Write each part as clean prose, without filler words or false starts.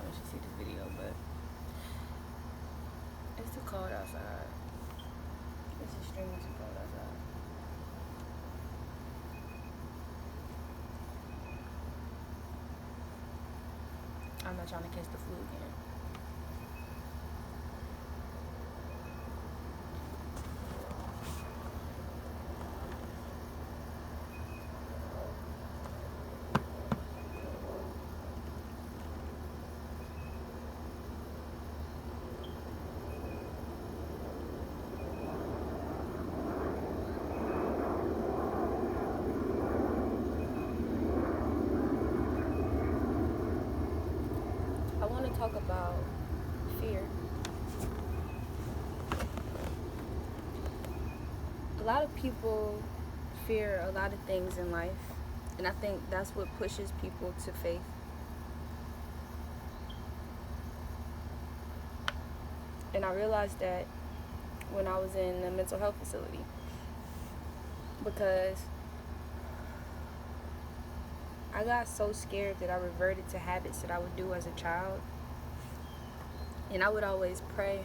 when she see this video, but it's too cold outside. It's extremely too cold outside. I'm not trying to catch the flu again. I want to talk about fear. A lot of people fear a lot of things in life, and I think that's what pushes people to faith. And I realized that when I was in a mental health facility, because I got so scared that I reverted to habits that I would do as a child. And I would always pray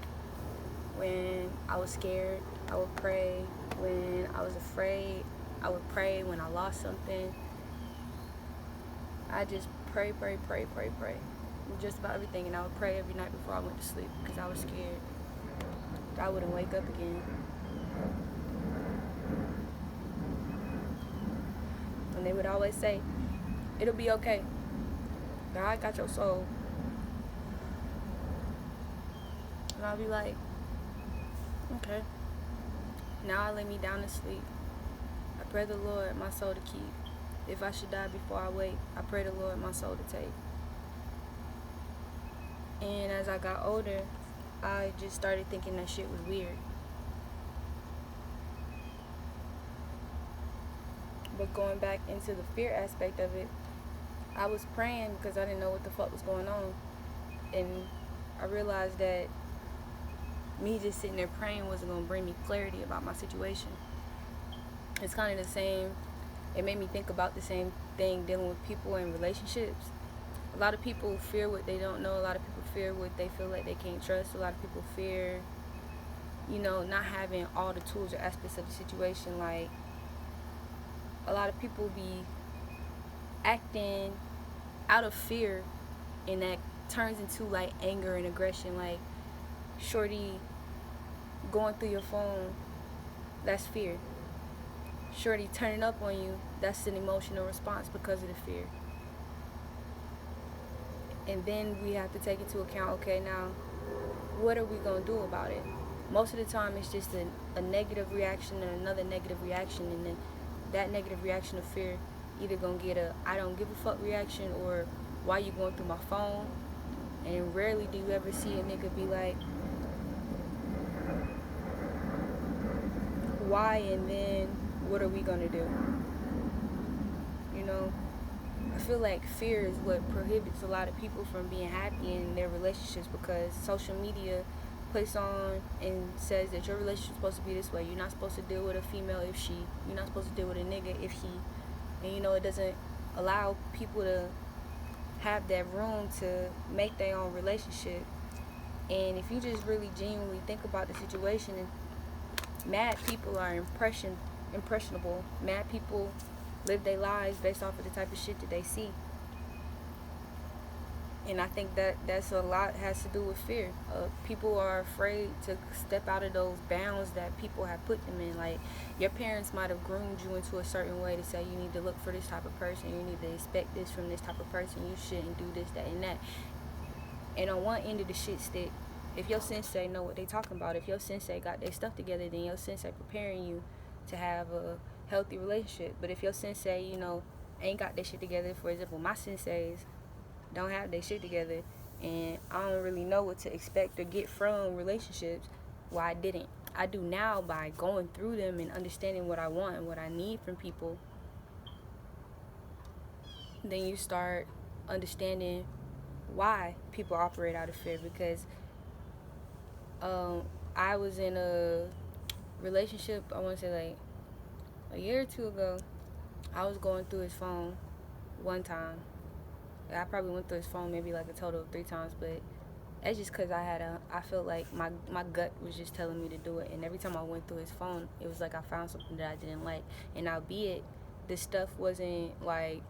when I was scared. I would pray when I was afraid. I would pray when I lost something. I just pray. Just about everything. And I would pray every night before I went to sleep because I was scared that I wouldn't wake up again. And they would always say, it'll be okay. God got your soul. And I'll be like, okay. Now I lay me down to sleep. I pray the Lord my soul to keep. If I should die before I wake, I pray the Lord my soul to take. And as I got older, I just started thinking that shit was weird. But going back into the fear aspect of it, I was praying because I didn't know what the fuck was going on. And I realized that me just sitting there praying wasn't going to bring me clarity about my situation. It's kind of the same. It made me think about the same thing dealing with people in relationships. A lot of people fear what they don't know. A lot of people fear what they feel like they can't trust. A lot of people fear, not having all the tools or aspects of the situation. Like, a lot of people be acting out of fear, and that turns into like anger and aggression. Like, shorty going through your phone, that's fear. Shorty turning up on you, that's an emotional response because of the fear. And then we have to take into account, okay, now what are we going to do about it? Most of the time it's just a negative reaction and another negative reaction, and then that negative reaction of fear either going to get a I don't give a fuck reaction, or why you going through my phone? And rarely do you ever see a nigga be like, why, and then what are we going to do? I feel like fear is what prohibits a lot of people from being happy in their relationships, because social media puts on and says that your relationship is supposed to be this way. You're not supposed to deal with a female if she. You're not supposed to deal with a nigga if he. And it doesn't allow people to have that room to make their own relationship. And if you just really genuinely think about the situation, mad people are impressionable. Mad people live their lives based off of the type of shit that they see. And I think that's a lot has to do with fear. People are afraid to step out of those bounds that people have put them in. Like, your parents might have groomed you into a certain way to say you need to look for this type of person, you need to expect this from this type of person, you shouldn't do this, that, and that. And on one end of the shit stick, if your sensei know what they talking about, if your sensei got their stuff together, then your sensei preparing you to have a healthy relationship. But if your sensei, ain't got their shit together, for example, my senseis don't have their shit together, and I don't really know what to expect or get from relationships, well, I didn't. I do now by going through them and understanding what I want and what I need from people. Then you start understanding why people operate out of fear, because I was in a relationship, I want to say like a year or two ago. I was going through his phone one time, I probably went through his phone maybe like a total of 3 times, but that's just because I felt like my gut was just telling me to do it. And every time I went through his phone, it was like I found something that I didn't like. And albeit this stuff wasn't like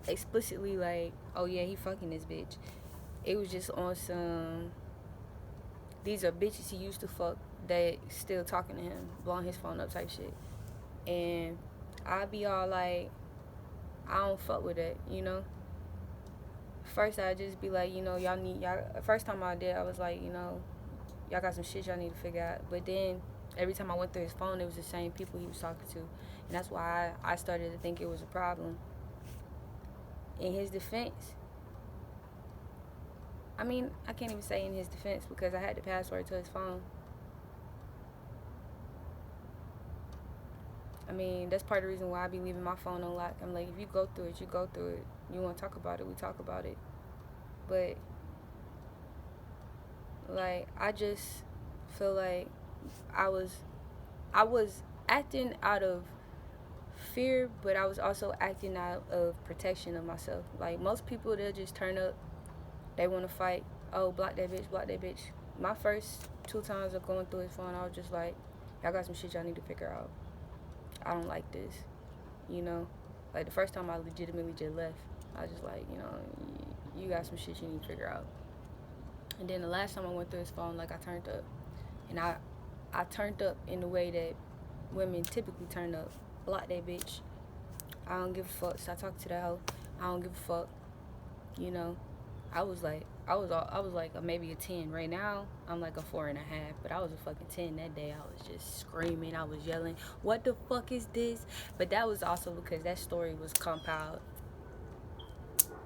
explicitly like, oh yeah, he fucking this bitch. It was just on some, these are bitches he used to fuck that still talking to him, blowing his phone up type shit. And I'd be all like, I don't fuck with that, you know? First I'd just be like, you know, first time I did, I was like, you know, y'all got some shit y'all need to figure out. But then every time I went through his phone, it was the same people he was talking to. And that's why I started to think it was a problem. In his defense, I mean, I can't even say in his defense because I had the password to his phone. I mean, that's part of the reason why I be leaving my phone unlocked. I'm like, if you go through it, you go through it. You want to talk about it, we talk about it. But, like, I just feel like I was acting out of fear, but I was also acting out of protection of myself. Like, most people, they'll just turn up. They want to fight. Oh, block that bitch, block that bitch. My first 2 times of going through his phone, I was just like, y'all got some shit y'all need to figure out. I don't like this, you know? Like, the first time I legitimately just left, I was just like, you know, you got some shit you need to figure out. And then the last time I went through his phone, like, I turned up. And I turned up in the way that women typically turn up. Block that bitch. I don't give a fuck. So I talked to that hoe. I don't give a fuck. You know? I was like maybe a 10. Right now, I'm like a 4.5. But I was a fucking 10 that day. I was just screaming. I was yelling, what the fuck is this? But that was also because that story was compiled.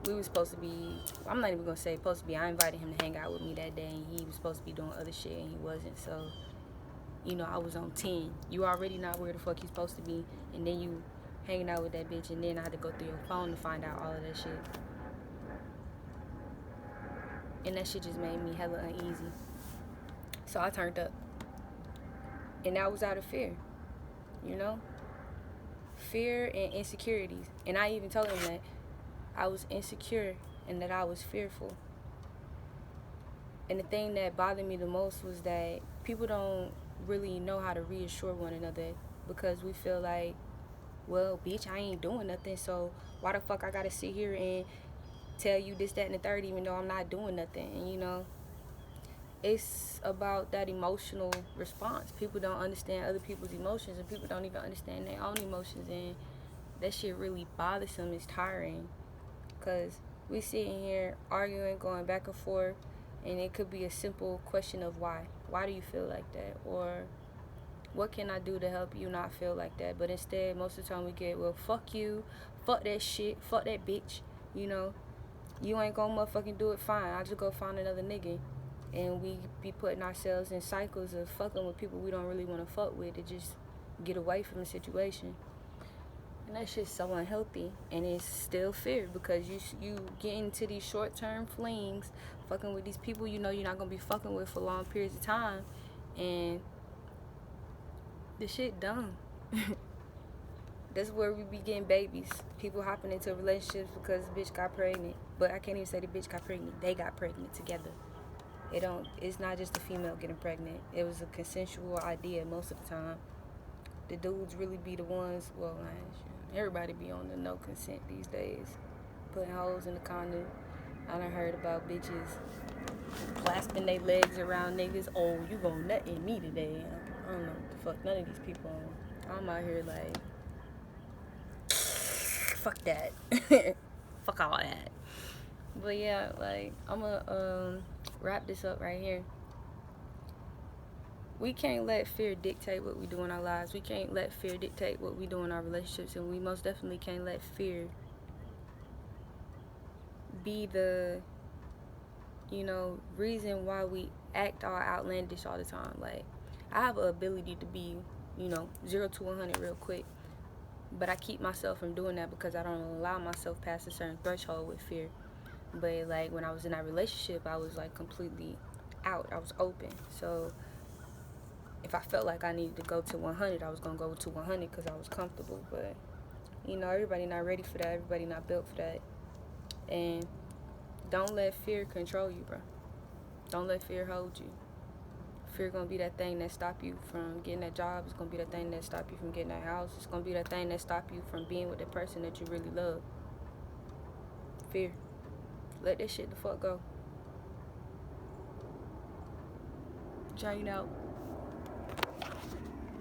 We were supposed to be, I'm not even going to say supposed to be. I invited him to hang out with me that day. And he was supposed to be doing other shit. And he wasn't. So, you know, I was on 10. You already not where the fuck you supposed to be. And then you hanging out with that bitch. And then I had to go through your phone to find out all of that shit. And that shit just made me hella uneasy. So I turned up. And that was out of fear. You know? Fear and insecurities. And I even told him that I was insecure and that I was fearful. And the thing that bothered me the most was that people don't really know how to reassure one another because we feel like, well, bitch, I ain't doing nothing, so why the fuck I gotta sit here and tell you this, that, and the third, even though I'm not doing nothing. And, you know, it's about that emotional response. People don't understand other people's emotions, and people don't even understand their own emotions, and that shit really bothersome. It's tiring, because we sitting here arguing, going back and forth, and it could be a simple question of why. Why do you feel like that? Or what can I do to help you not feel like that? But instead, most of the time we get, well, fuck you, fuck that shit, fuck that bitch, you know. You ain't gonna motherfucking do it, fine. I'll just go find another nigga. And we be putting ourselves in cycles of fucking with people we don't really want to fuck with to just get away from the situation. And that shit's so unhealthy. And it's still fear because you get into these short-term flings, fucking with these people you know you're not gonna be fucking with for long periods of time. And the shit dumb. That's where we be getting babies. People hopping into relationships because the bitch got pregnant. But I can't even say the bitch got pregnant. They got pregnant together. It's not just the female getting pregnant. It was a consensual idea most of the time. The dudes really be the ones, well, everybody be on the no consent these days. Putting holes in the condom. I done heard about bitches clasping their legs around niggas. Oh, you gon' nut in me today. I don't know what the fuck none of these people on. I'm out here like, fuck that. Fuck all that. But yeah, like, I'm gonna wrap this up right here. We can't let fear dictate what we do in our lives. We can't let fear dictate what we do in our relationships. And we most definitely can't let fear be the, you know, reason why we act all outlandish all the time. Like, I have an ability to be, you know, 0 to 100 real quick. But I keep myself from doing that because I don't allow myself past a certain threshold with fear. But, like, when I was in that relationship, I was, like, completely out. I was open. So, if I felt like I needed to go to 100, I was going to go to 100 because I was comfortable. But, you know, everybody not ready for that. Everybody not built for that. And Don't let fear control you, bro. Don't let fear hold you. Fear gonna be that thing that stop you from getting that job. It's gonna be that thing that stop you from getting that house. It's gonna be that thing that stop you from being with the person that you really love. Fear. Let that shit the fuck go. Giant out.